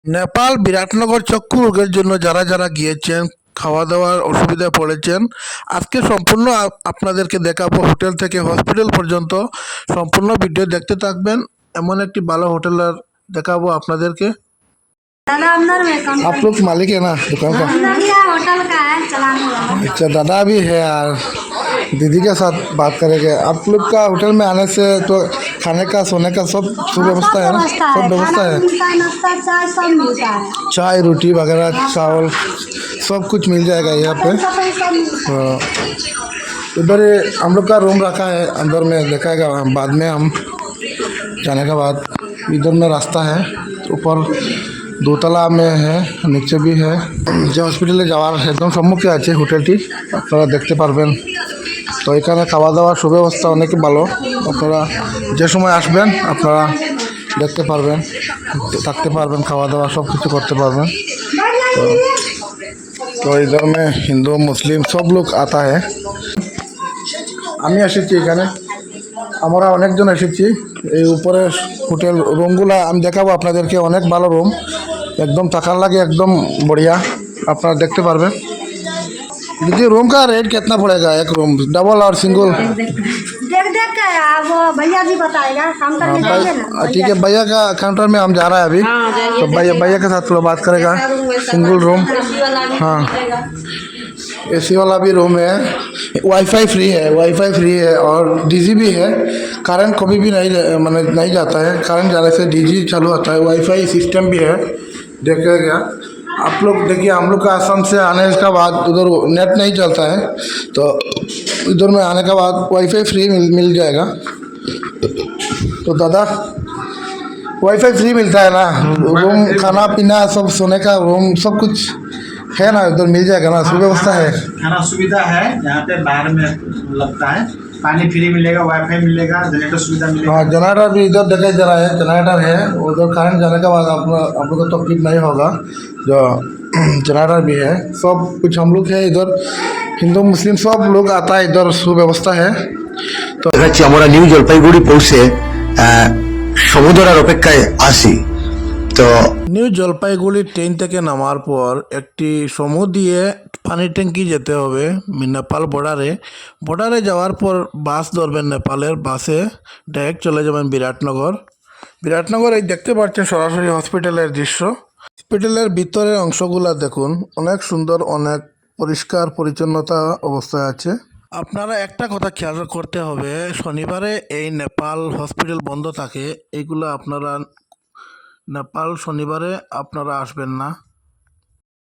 নেপাল বিরাটনগর চক্ষু রোগের জন্য যারা যারা গিয়েছেন, খাওয়া দাওয়ার অসুবিধায় পড়েছেন, আজকে সম্পূর্ণ আপনাদেরকে দেখাবো হোটেল থেকে হসপিটাল পর্যন্ত। সম্পূর্ণ ভিডিও দেখতে থাকবেন। এমন একটি ভালো হোটেলের দেখাবো আপনাদেরকে। दादा अंदर में कौन आप लोग मालिक है ना दुकान का? अंदर या होटल का है चलाने वाला। अच्छा, दादा भी है यार, दीदी के साथ बात करेंगे। आप लोग का होटल में आने से तो खाने का सोने का सब सुव्यवस्था है ना? सब व्यवस्था है। मिलता है, नाश्ता चाय सब मिलता है। चाय रोटी वगैरह चावल सब कुछ मिल जाएगा यहाँ पे। सफाई सब मिलता है। हाँ, इधर ये हम लोग का रूम रखा है, अंदर में देखाएगा बाद में हम जाने के बाद। इधर में रास्ता है, ऊपर দোতলা में है, নিচে भी है। যে হসপিটালে যাওয়ার একদম সম্মুখে আছে হোটেলটি, আপনারা দেখতে পারবেন। তো এখানে খাওয়া দাওয়ার সুব্যবস্থা অনেক ভালো। আপনারা যে সময় আসবেন আপনারা দেখতে পারবেন, থাকতে পারবেন, খাওয়া দাওয়া सब কিছু করতে পারবেন। তো इधर में हिंदू मुस्लिम सब लोग आता है। আমি এসেছি এখানে, আমরা অনেকজন এসেছি। এই উপরে হোটেল রুমগুলা আমি দেখাবো আপনাদেরকে, অনেক ভালো রুম, একদম থাকার লাগে एकदम बढ़िया। আপনারা দেখতে পারবেন। देखिए रूम का रेट कितना पड़ेगा, एक रूम डबल और सिंगल? देख देख के वो भैया जी बताएगा काउंटर में जाइए ना। ठीक है, भैया का काउंटर में हम जा रहे हैं अभी। तो भैया के साथ थोड़ा बात करेगा। सिंगल रूम, हाँ, एसी वाला भी रूम है, वाईफाई फ्री है और डीजी भी है। करंट कभी भी नहीं जाता है, करंट जाने से डीजी चालू होता है। वाईफाई सिस्टम भी है, देखिए क्या आप लोग। देखिए हम लोग का आसाम से आने के बाद उधर नेट नहीं चलता है, तो इधर में आने के बाद वाईफाई फ्री मिल जाएगा। तो दादा वाईफाई फ्री मिलता है ना? रूम खाना पीना सब, सोने का रूम सब कुछ है ना? उधर मिल जाएगा ना? सुव्यवस्था है, खाना सुविधा है यहाँ पे, बाहर में लगता है। पानी फ्री मिलेगा, वाईफाई मिलेगा, जनरेटर सुविधा मिलेगा। हाँ, जनरेटर भी इधर देखा जा रहा है, जनरेटर है। उधर करंट जाने के बाद आप लोग को तकलीफ नहीं होगा, जो जनरेटर भी है। सब कुछ हम लोग है इधर, हिंदू मुस्लिम सब लोग आता है इधर, सुव्यवस्था है। তো দেখাচ্ছি আমরা নিউ জলপাইগুড়ি পৌঁছে সমুদ্রের অপেক্ষায় আসি। তো নিউ জলপাইগুড়ি ট্রেন থেকে নামার পর একটি সমু দিয়ে পানি ট্যাঙ্কি যেতে হবে নেপাল বর্ডারে যাওয়ার পর বাস ধরবেন, নেপালের বাসে ডাইরেক্ট চলে যাবেন বিরাটনগর। এই দেখতে পাচ্ছেন সরাসরি হসপিটালের দৃশ্য। হসপিটালের ভিতরের অংশগুলা দেখুন, অনেক সুন্দর, অনেক পরিষ্কার পরিচ্ছন্নতা অবস্থায় আছে। আপনারা একটা কথা খেয়াল করতে হবে, শনিবারে এই নেপাল হসপিটাল বন্ধ থাকে। এইগুলো আপনারা নেপাল শনিবারে আপনারা আসবেন না।